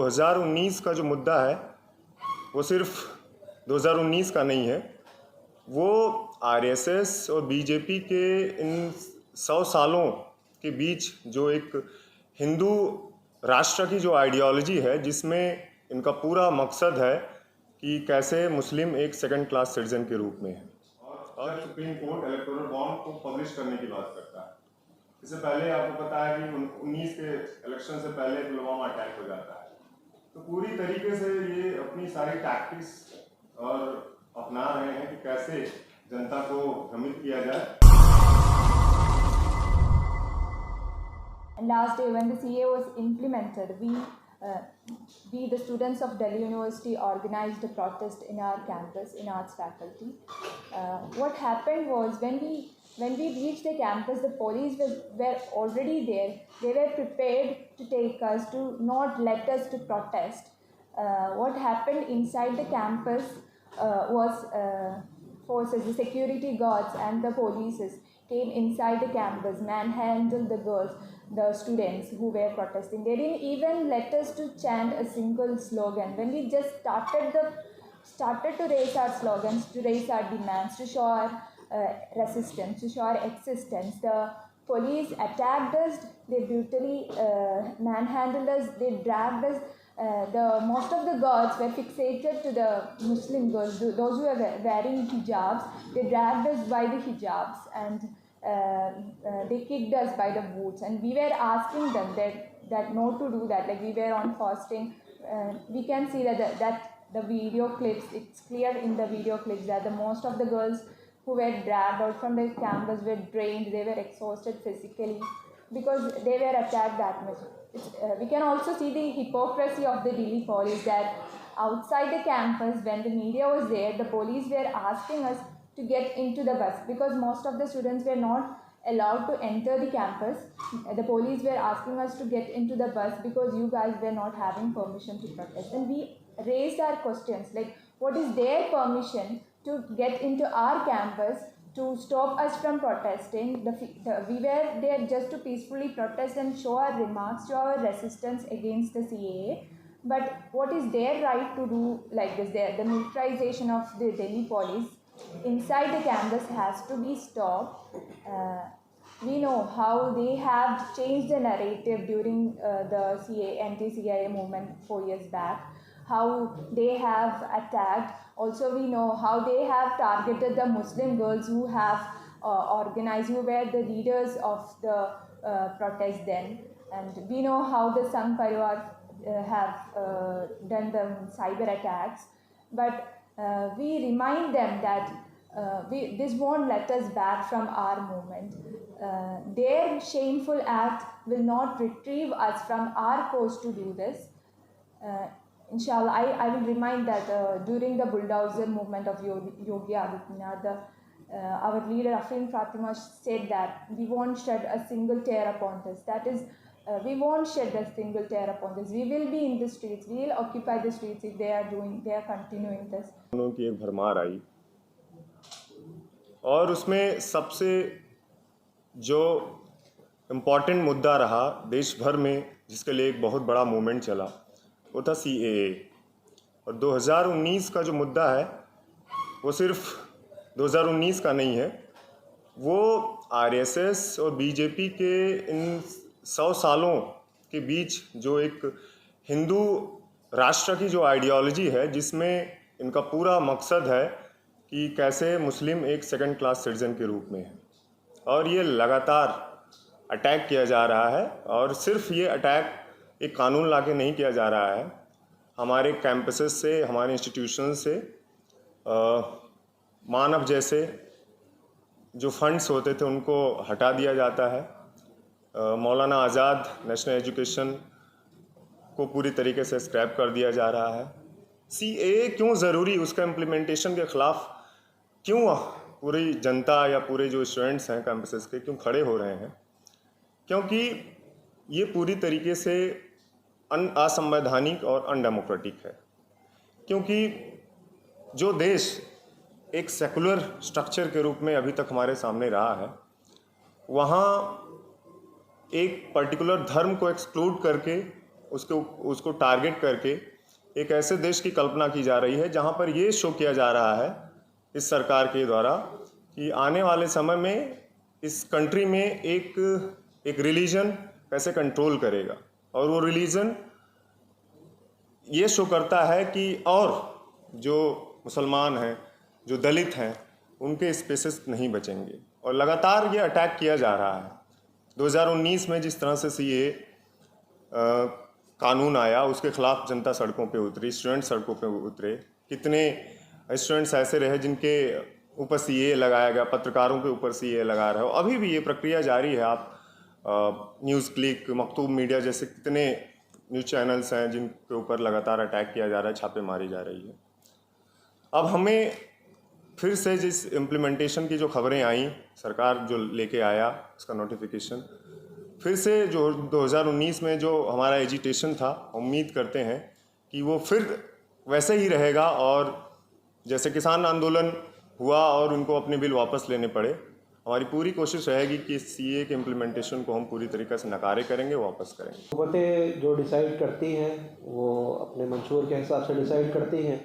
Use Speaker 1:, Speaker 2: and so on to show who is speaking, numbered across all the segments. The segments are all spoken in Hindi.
Speaker 1: 2019 का जो मुद्दा है वो सिर्फ 2019 का नहीं है, वो आरएसएस और बीजेपी के इन 100 सालों के बीच जो एक हिंदू राष्ट्र की जो आइडियोलॉजी है, जिसमें इनका पूरा मकसद है कि कैसे मुस्लिम एक सेकंड क्लास सिटीजन के रूप में है। और सुप्रीम कोर्ट इलेक्टोरल बॉन्ड को पब्लिश करने की बात करता है। इससे पहले आपको पता है कि 19 के इलेक्शन से पहले पुलवामा अटैक हो जाता है। तो पूरी तरीके से ये अपनी सारी टैक्टिक्स और अपना रहे हैं कि कैसे जनता को भ्रमित किया जाए।
Speaker 2: Last day when the CA was implemented, we the students of Delhi University organized a protest in our campus, in arts faculty. What happened was when we reached the campus, the police were already there. They were prepared to take us, to not let us to protest. What happened inside the campus was forces, the security guards and the police came inside the campus, manhandled the girls, the students who were protesting. They didn't even let us to chant a single slogan. When we just started to raise our slogans, to raise our demands, to show our resistance, to show our existence, the police attacked us. They brutally manhandled us. They dragged us. Most of the guards were fixated to the Muslim girls, those who were wearing hijabs. They dragged us by the hijabs and they kicked us by the boots, and we were asking them that not to do that. Like, we were on fasting. We can see that the video clips, it's clear in the video clips that the most of the girls who were dragged out from the campus were drained. They were exhausted physically because they were attacked that much. We can also see the hypocrisy of the Delhi police, that outside the campus, when the media was there, the police were asking us to get into the bus because most of the students were not allowed to enter the campus. The police were asking us to get into the bus because you guys were not having permission to protest. And we raised our questions like, what is their permission to get into our campus to stop us from protesting? We were there just to peacefully protest and show our remarks, show our resistance against the CAA. But what is their right to do like this? The militarization of the Delhi police inside the campus has to be stopped. We know how they have changed the narrative during the anti-CIA movement 4 years back, how they have attacked. Also, we know how they have targeted the Muslim girls who have organized, who were the leaders of the protest then. And we know how the Sangh Parivar have done the cyber attacks. But we remind them that this won't let us back from our movement. Their shameful act will not retrieve us from our course to do this. Inshallah, I will remind that during the bulldozer movement of Yogi Adityanath, our leader Afrin Fatima said that we won't shed a single tear upon this. That is, we won't shed a single tear upon this. We will be in the streets. We will occupy the streets if they are continuing this.
Speaker 1: उनकी एक भरमार आई और उसमें सबसे जो इम्पॉर्टेंट मुद्दा रहा देश भर में, जिसके लिए एक बहुत बड़ा मूवमेंट चला, वो था CAA। और 2019 का जो मुद्दा है वो सिर्फ 2019 का नहीं है, वो आरएसएस और बीजेपी के इन 100 सालों के बीच जो एक हिंदू राष्ट्र की जो आइडियोलॉजी है, जिसमें इनका पूरा मकसद है कि कैसे मुस्लिम एक सेकंड क्लास सिटीजन के रूप में है। और ये लगातार अटैक किया जा रहा है, और सिर्फ ये अटैक एक कानून लाके नहीं किया जा रहा है। हमारे कैंपसेस से, हमारे इंस्टीट्यूशन से मानव जैसे जो फंड्स होते थे उनको हटा दिया जाता है। मौलाना आज़ाद नेशनल एजुकेशन को पूरी तरीके से स्क्रैप कर दिया जा रहा है। CAA क्यों ज़रूरी, उसका इम्प्लीमेंटेशन के ख़िलाफ़ क्यों पूरी जनता या पूरे जो स्टूडेंट्स हैं कैंपसेस के क्यों खड़े हो रहे हैं? क्योंकि ये पूरी तरीके से असंवैधानिक और अनडेमोक्रेटिक है। क्योंकि जो देश एक सेकुलर स्ट्रक्चर के रूप में अभी तक हमारे सामने रहा है, वहाँ एक पर्टिकुलर धर्म को एक्सक्लूड करके उसको टारगेट करके एक ऐसे देश की कल्पना की जा रही है जहां पर ये शो किया जा रहा है इस सरकार के द्वारा कि आने वाले समय में इस कंट्री में एक रिलीजन कैसे कंट्रोल करेगा। और वो रिलीजन ये शो करता है कि और जो मुसलमान हैं, जो दलित हैं, उनके स्पेसेस नहीं बचेंगे। और लगातार ये अटैक किया जा रहा है। 2019 में जिस तरह से सीए कानून आया, उसके खिलाफ जनता सड़कों पे उतरी, स्टूडेंट सड़कों पे उतरे। कितने स्टूडेंट्स ऐसे रहे जिनके ऊपर सीए लगाया गया, पत्रकारों के ऊपर सीए लगा रहे हो। अभी भी ये प्रक्रिया जारी है। आप न्यूज़ क्लिक, मकतूब मीडिया जैसे कितने न्यूज़ चैनल्स हैं जिनके ऊपर लगातार अटैक किया जा रहा है, छापे मारी जा रही है। अब हमें फिर से जिस इम्प्लीमेंटेशन की जो खबरें आई, सरकार जो लेके आया उसका नोटिफिकेशन, फिर से जो 2019 में जो हमारा एजिटेशन था, उम्मीद करते हैं कि वो फिर वैसे ही रहेगा। और जैसे किसान आंदोलन हुआ और उनको अपने बिल वापस लेने पड़े, हमारी पूरी कोशिश रहेगी कि सीए के इम्प्लीमेंटेशन को हम पूरी तरीके से नकारे करेंगे, वापस करेंगे।
Speaker 3: हुकूमतें जो डिसाइड करती हैं वो अपने मंशूर के हिसाब से डिसाइड करती हैं।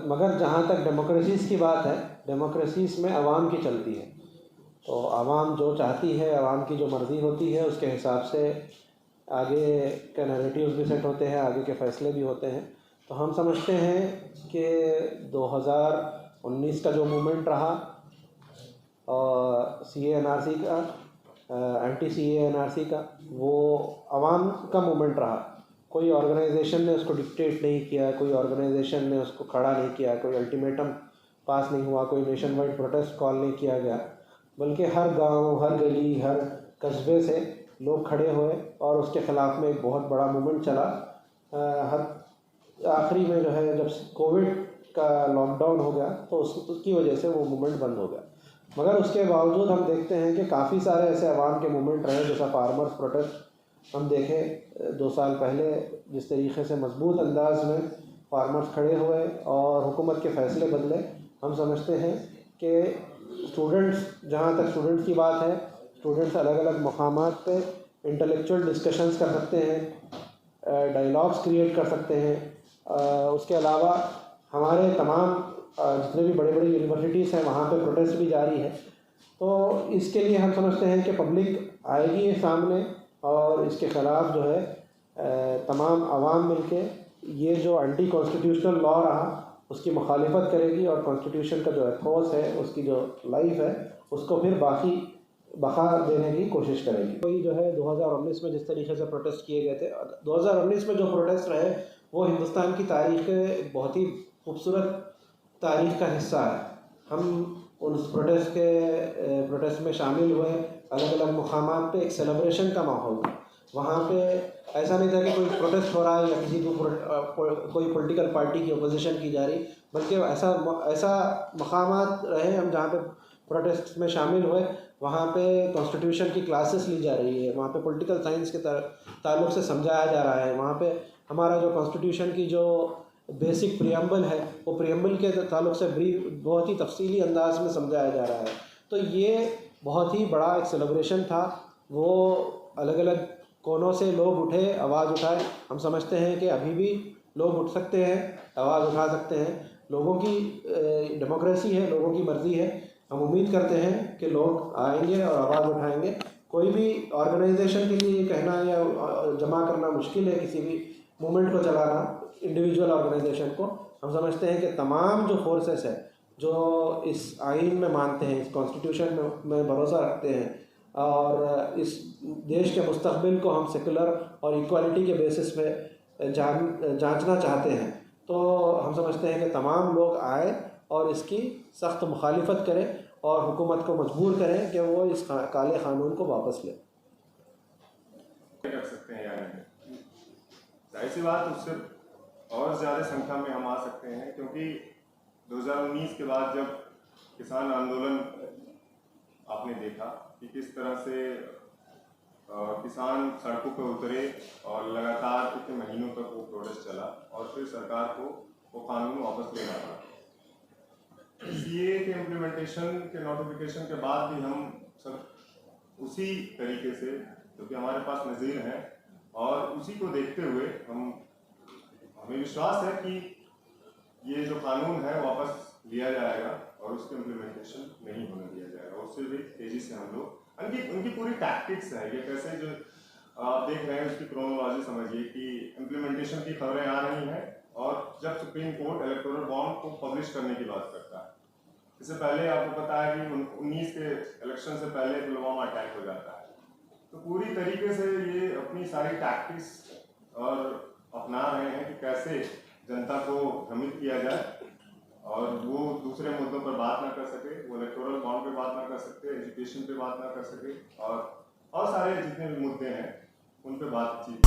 Speaker 3: मगर जहाँ तक डेमोक्रेसीज़ की बात है, डेमोक्रेसीज़ में आवाम की चलती है। तो आवाम जो चाहती है, आवाम की जो मर्ज़ी होती है, उसके हिसाब से आगे के नैरेटिव्स भी सेट होते हैं, आगे के फ़ैसले भी होते हैं। तो हम समझते हैं कि 2019 का जो मूवमेंट रहा और सीए एनआरसी का, एंटी सीए एनआरसी का, वो आवाम का मूवमेंट रहा। कोई ऑर्गेनाइजेशन ने उसको डिक्टेट नहीं किया, कोई ऑर्गेनाइजेशन ने उसको खड़ा नहीं किया, कोई अल्टीमेटम पास नहीं हुआ, कोई नेशन वाइड प्रोटेस्ट कॉल नहीं किया गया, बल्कि हर गांव, हर गली, हर कस्बे से लोग खड़े हुए और उसके ख़िलाफ़ में एक बहुत बड़ा मूवमेंट चला। हर आखिरी में जो है, जब कोविड का लॉकडाउन हो गया तो उसकी वजह से वो मूवमेंट बंद हो गया। मगर उसके बावजूद हम देखते हैं कि काफ़ी सारे ऐसे अवाम के मूवमेंट रहे, जैसा फार्मर्स प्रोटेस्ट हम देखें 2 साल पहले, जिस तरीके से मजबूत अंदाज में फार्मर्स खड़े हुए और हुकूमत के फ़ैसले बदले। हम समझते हैं कि स्टूडेंट्स, जहाँ तक स्टूडेंट्स की बात है, स्टूडेंट्स अलग अलग मकामात पे इंटेलेक्चुअल डिस्कशंस कर सकते हैं, डायलॉग्स क्रिएट कर सकते हैं। उसके अलावा हमारे तमाम जितने भी बड़े बड़े यूनिवर्सिटीज़ हैं, वहाँ पे प्रोटेस्ट भी जारी है। तो इसके लिए हम समझते हैं कि पब्लिक आएगी सामने और इसके ख़िलाफ़ जो है तमाम आवाम मिलके ये जो एंटी कॉन्स्टिट्यूशनल लॉ रहा उसकी मुखालिफत करेगी और कॉन्स्टिट्यूशन का जो एथोस है, उसकी जो लाइफ है, उसको फिर बाकी बका देने की कोशिश करेगी। कोई जो है 2019 में जिस तरीके से प्रोटेस्ट किए गए थे, 2019 में जो प्रोटेस्ट रहे वो हिंदुस्तान की तारीख़ के एक बहुत ही खूबसूरत तारीख़ का हिस्सा है। हम उस प्रोटेस्ट में शामिल हुए, अलग अलग मुकामात पे एक सेलिब्रेशन का माहौल था। वहाँ पे ऐसा नहीं था कि कोई प्रोटेस्ट हो रहा है या किसी को कोई पॉलिटिकल पार्टी की अपोजिशन की जा रही, बल्कि ऐसा मकामात रहे हम जहाँ पे प्रोटेस्ट में शामिल हुए। वहाँ पे कॉन्स्टिट्यूशन की क्लासेस ली जा रही है, वहाँ पे पॉलिटिकल साइंस के ताल्लुक़ से समझाया जा रहा है। वहाँ पे हमारा जो कॉन्स्टिट्यूशन की जो बेसिक प्रियम्बल है, वो प्रियम्बल के ताल्लुक़ से बहुत ही तफसीली अंदाज में समझाया जा रहा है। तो ये बहुत ही बड़ा एक सेलिब्रेशन था। वो अलग अलग कोनों से लोग उठे, आवाज़ उठाए। हम समझते हैं कि अभी भी लोग उठ सकते हैं, आवाज़ उठा सकते हैं। लोगों की डेमोक्रेसी है, लोगों की मर्ज़ी है। हम उम्मीद करते हैं कि लोग आएंगे और आवाज़ उठाएंगे। कोई भी ऑर्गेनाइजेशन के लिए कहना या जमा करना मुश्किल है, किसी भी मूवमेंट को चलाना, इंडिविजुअल ऑर्गेनाइजेशन को। हम समझते हैं कि तमाम जो फोर्सेस है, जो इस आइन में मानते हैं, इस कॉन्स्टिट्यूशन में भरोसा रखते हैं और इस देश के मुस्तक़बिल को हम सेकुलर और इक्वालिटी के बेसिस पे जांचना चाहते हैं, तो हम समझते हैं कि तमाम लोग आए और इसकी सख्त मुखालिफत करें और हुकूमत को मजबूर करें कि वो इस काले क़ानून को वापस ले।
Speaker 1: कर सकते हैं यानी जाहिर सी बात, उससे और ज़्यादा संख्या में हम आ सकते हैं, क्योंकि 2019 के बाद जब किसान आंदोलन आपने देखा कि किस तरह से किसान सड़कों पर उतरे और लगातार कितने महीनों तक वो प्रोटेस्ट चला और फिर सरकार को वो कानून वापस लेना पड़ा। सीए के इम्प्लीमेंटेशन के नोटिफिकेशन के बाद भी हम सब उसी तरीके से, क्योंकि हमारे पास नज़ीर हैं और उसी को देखते हुए हमें विश्वास है कि ये जो कानून है वापस लिया जाएगा और उसके इम्प्लीमेंटेशन नहीं होने दिया जाएगा। उससे भी तेज़ी से हम लोग उनकी पूरी टैक्टिक्स है, ये कैसे जो आप देख रहे हैं उसकी क्रोनोलॉजी समझिए कि इम्प्लीमेंटेशन की खबरें आ रही हैं और जब सुप्रीम कोर्ट इलेक्टोरल बॉन्ड को पब्लिश करने की बात करता है, इससे पहले आपको पता है कि 19 के इलेक्शन से पहले पुलवामा अटैक हो जाता है। तो पूरी तरीके से ये अपनी सारी टैक्टिक्स और अपना रहे हैं कि कैसे जनता को भ्रमित किया जाए और वो दूसरे मुद्दों पर बात ना कर सके, वो इलेक्टोरल बॉन्ड पे बात ना कर सकते, एजुकेशन पे बात ना कर सके और सारे जितने भी मुद्दे हैं उन पे बातचीत